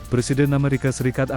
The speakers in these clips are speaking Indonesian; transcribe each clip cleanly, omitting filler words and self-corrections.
Presiden Amerika Serikat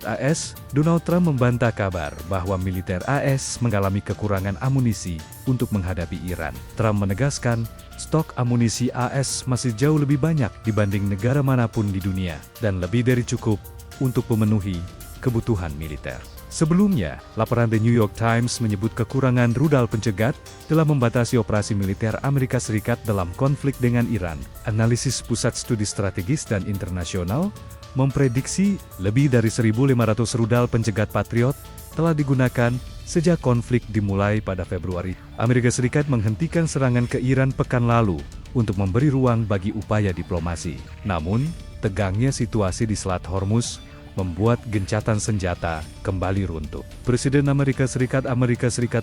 AS, Donald Trump membantah kabar bahwa militer AS mengalami kekurangan amunisi untuk menghadapi Iran. Trump menegaskan, stok amunisi AS masih jauh lebih banyak dibanding negara manapun di dunia, dan lebih dari cukup untuk memenuhi kebutuhan militer. Sebelumnya, laporan The New York Times menyebut kekurangan rudal pencegat telah membatasi operasi militer Amerika Serikat dalam konflik dengan Iran. Analisis Pusat Studi Strategis dan Internasional memprediksi lebih dari 1.500 rudal pencegat Patriot telah digunakan sejak konflik dimulai pada Februari. Amerika Serikat menghentikan serangan ke Iran pekan lalu untuk memberi ruang bagi upaya diplomasi. Namun, tegangnya situasi di Selat Hormuz membuat gencatan senjata kembali runtuh. Presiden Amerika Serikat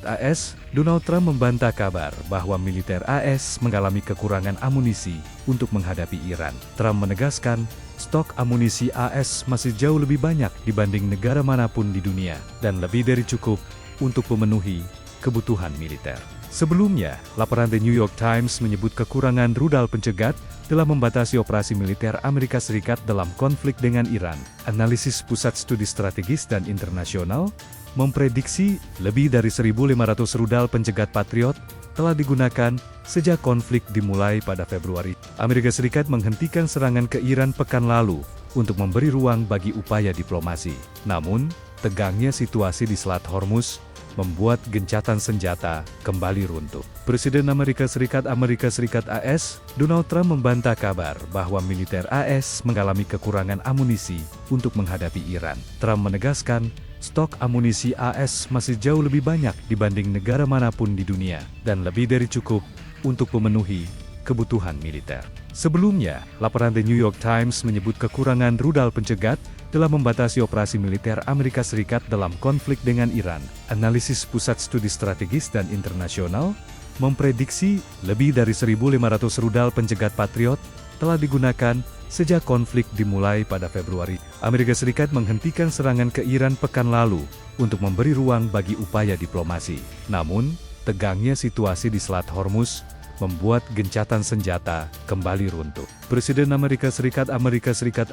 AS, Donald Trump membantah kabar bahwa militer AS mengalami kekurangan amunisi untuk menghadapi Iran. Trump menegaskan, stok amunisi AS masih jauh lebih banyak dibanding negara manapun di dunia, dan lebih dari cukup untuk memenuhi kebutuhan militer. Sebelumnya, laporan The New York Times menyebut kekurangan rudal pencegat telah membatasi operasi militer Amerika Serikat dalam konflik dengan Iran. Analisis Pusat Studi Strategis dan Internasional memprediksi lebih dari 1.500 rudal pencegat Patriot telah digunakan sejak konflik dimulai pada Februari. Amerika Serikat menghentikan serangan ke Iran pekan lalu untuk memberi ruang bagi upaya diplomasi. Namun, tegangnya situasi di Selat Hormuz membuat gencatan senjata kembali runtuh. Presiden Amerika Serikat AS, Donald Trump membantah kabar bahwa militer AS mengalami kekurangan amunisi untuk menghadapi Iran. Trump menegaskan, stok amunisi AS masih jauh lebih banyak dibanding negara manapun di dunia, dan lebih dari cukup untuk memenuhi kebutuhan militer. Sebelumnya, laporan The New York Times menyebut kekurangan rudal pencegat telah membatasi operasi militer Amerika Serikat dalam konflik dengan Iran. Analisis Pusat Studi Strategis dan Internasional memprediksi lebih dari 1.500 rudal pencegat Patriot telah digunakan sejak konflik dimulai pada Februari. Amerika Serikat menghentikan serangan ke Iran pekan lalu untuk memberi ruang bagi upaya diplomasi. Namun, tegangnya situasi di Selat Hormuz membuat gencatan senjata kembali runtuh. Presiden Amerika Serikat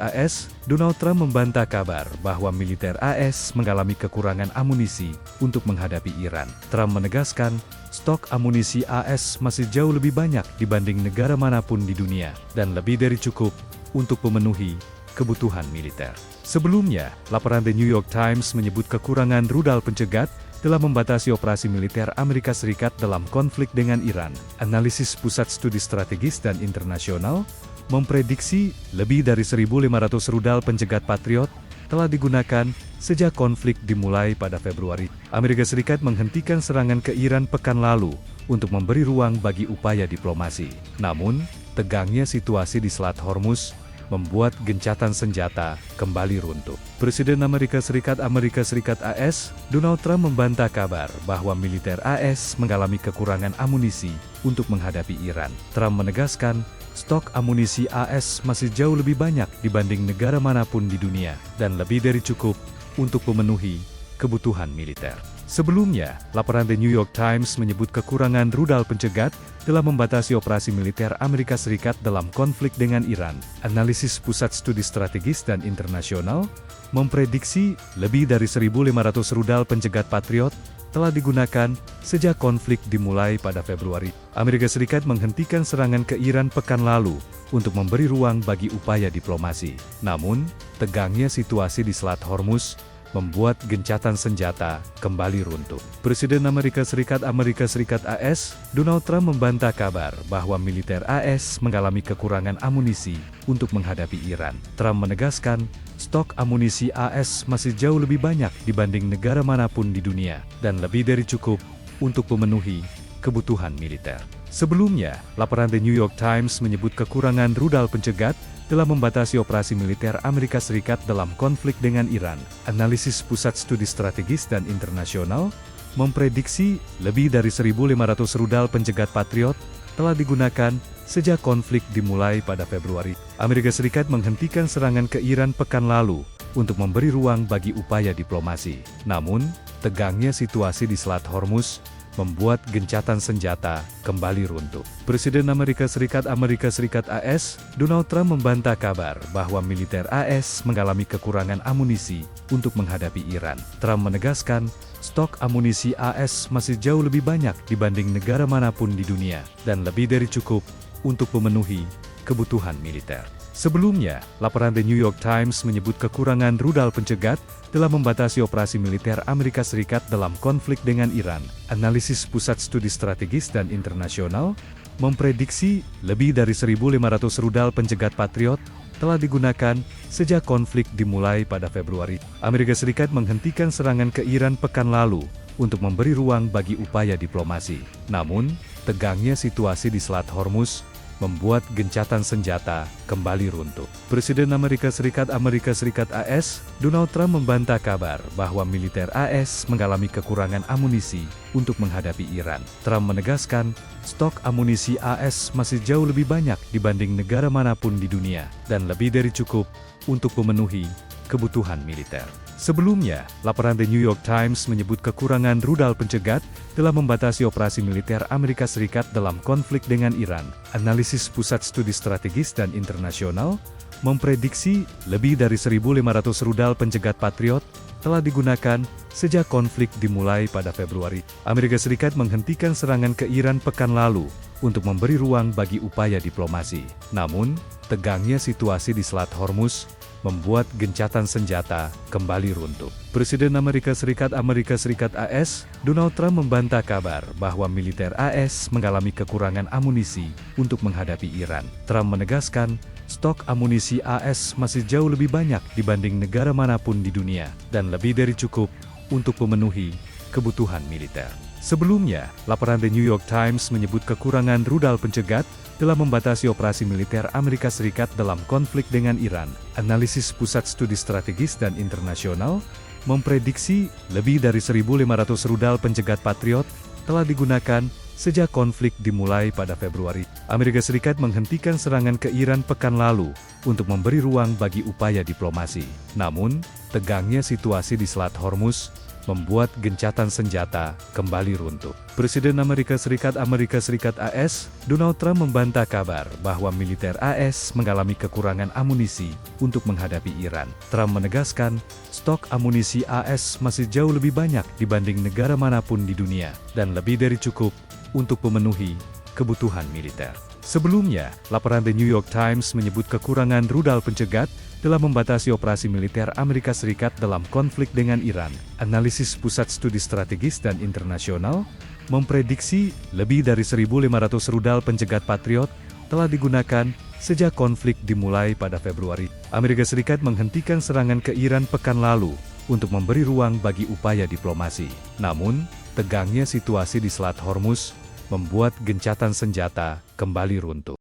AS, Donald Trump membantah kabar bahwa militer AS mengalami kekurangan amunisi untuk menghadapi Iran. Trump menegaskan, stok amunisi AS masih jauh lebih banyak dibanding negara manapun di dunia, dan lebih dari cukup untuk memenuhi kebutuhan militer. Sebelumnya, laporan The New York Times menyebut kekurangan rudal pencegat telah membatasi operasi militer Amerika Serikat dalam konflik dengan Iran. Analisis Pusat Studi Strategis dan Internasional memprediksi lebih dari 1.500 rudal pencegat Patriot telah digunakan sejak konflik dimulai pada Februari. Amerika Serikat menghentikan serangan ke Iran pekan lalu untuk memberi ruang bagi upaya diplomasi. Namun, tegangnya situasi di Selat Hormuz membuat gencatan senjata kembali runtuh. Presiden Amerika Serikat AS, Donald Trump membantah kabar bahwa militer AS mengalami kekurangan amunisi untuk menghadapi Iran. Trump menegaskan, stok amunisi AS masih jauh lebih banyak dibanding negara manapun di dunia, dan lebih dari cukup untuk memenuhi kebutuhan militer. Sebelumnya, laporan The New York Times menyebut kekurangan rudal pencegat telah membatasi operasi militer Amerika Serikat dalam konflik dengan Iran. Analisis Pusat Studi Strategis dan Internasional memprediksi lebih dari 1.500 rudal pencegat Patriot telah digunakan sejak konflik dimulai pada Februari. Amerika Serikat menghentikan serangan ke Iran pekan lalu untuk memberi ruang bagi upaya diplomasi. Namun, tegangnya situasi di Selat Hormuz membuat gencatan senjata kembali runtuh. Presiden Amerika Serikat AS, Donald Trump membantah kabar bahwa militer AS mengalami kekurangan amunisi untuk menghadapi Iran. Trump menegaskan, stok amunisi AS masih jauh lebih banyak dibanding negara manapun di dunia, dan lebih dari cukup untuk memenuhi kebutuhan militer. Sebelumnya, laporan The New York Times menyebut kekurangan rudal pencegat telah membatasi operasi militer Amerika Serikat dalam konflik dengan Iran. Analisis Pusat Studi Strategis dan Internasional memprediksi lebih dari 1.500 rudal pencegat Patriot telah digunakan sejak konflik dimulai pada Februari. Amerika Serikat menghentikan serangan ke Iran pekan lalu untuk memberi ruang bagi upaya diplomasi. Namun, tegangnya situasi di Selat Hormuz membuat gencatan senjata kembali runtuh. Presiden Amerika Serikat AS, Donald Trump membantah kabar bahwa militer AS mengalami kekurangan amunisi untuk menghadapi Iran. Trump menegaskan, stok amunisi AS masih jauh lebih banyak dibanding negara manapun di dunia, dan lebih dari cukup untuk memenuhi kebutuhan militer. Sebelumnya, laporan The New York Times menyebut kekurangan rudal pencegat dalam membatasi operasi militer Amerika Serikat dalam konflik dengan Iran. Analisis Pusat Studi Strategis dan Internasional memprediksi lebih dari 1.500 rudal pencegat Patriot telah digunakan sejak konflik dimulai pada Februari. Amerika Serikat menghentikan serangan ke Iran pekan lalu untuk memberi ruang bagi upaya diplomasi. Namun, tegangnya situasi di Selat Hormuz membuat gencatan senjata kembali runtuh. Presiden Amerika Serikat AS, Donald Trump membantah kabar bahwa militer AS mengalami kekurangan amunisi untuk menghadapi Iran. Trump menegaskan, stok amunisi AS masih jauh lebih banyak dibanding negara manapun di dunia, dan lebih dari cukup untuk memenuhi kebutuhan militer. Sebelumnya, laporan The New York Times menyebut kekurangan rudal pencegat telah membatasi operasi militer Amerika Serikat dalam konflik dengan Iran. Analisis Pusat Studi Strategis dan Internasional memprediksi lebih dari 1.500 rudal pencegat Patriot telah digunakan sejak konflik dimulai pada Februari. Amerika Serikat menghentikan serangan ke Iran pekan lalu untuk memberi ruang bagi upaya diplomasi. Namun, tegangnya situasi di Selat Hormuz membuat gencatan senjata kembali runtuh. Presiden Amerika Serikat AS, Donald Trump membantah kabar bahwa militer AS mengalami kekurangan amunisi untuk menghadapi Iran. Trump menegaskan, stok amunisi AS masih jauh lebih banyak dibanding negara manapun di dunia, dan lebih dari cukup untuk memenuhi kebutuhan militer. Sebelumnya, laporan The New York Times menyebut kekurangan rudal pencegat telah membatasi operasi militer Amerika Serikat dalam konflik dengan Iran. Analisis Pusat Studi Strategis dan Internasional memprediksi lebih dari 1.500 rudal pencegat Patriot telah digunakan sejak konflik dimulai pada Februari. Amerika Serikat menghentikan serangan ke Iran pekan lalu untuk memberi ruang bagi upaya diplomasi. Namun, tegangnya situasi di Selat Hormuz membuat gencatan senjata kembali runtuh. Presiden Amerika Serikat AS, Donald Trump membantah kabar bahwa militer AS mengalami kekurangan amunisi untuk menghadapi Iran. Trump menegaskan, stok amunisi AS masih jauh lebih banyak dibanding negara manapun di dunia, dan lebih dari cukup untuk memenuhi kebutuhan militer. Sebelumnya, laporan The New York Times menyebut kekurangan rudal pencegat telah membatasi operasi militer Amerika Serikat dalam konflik dengan Iran. Analisis Pusat Studi Strategis dan Internasional memprediksi lebih dari 1.500 rudal pencegat Patriot telah digunakan sejak konflik dimulai pada Februari. Amerika Serikat menghentikan serangan ke Iran pekan lalu untuk memberi ruang bagi upaya diplomasi. Namun, tegangnya situasi di Selat Hormuz membuat gencatan senjata kembali runtuh.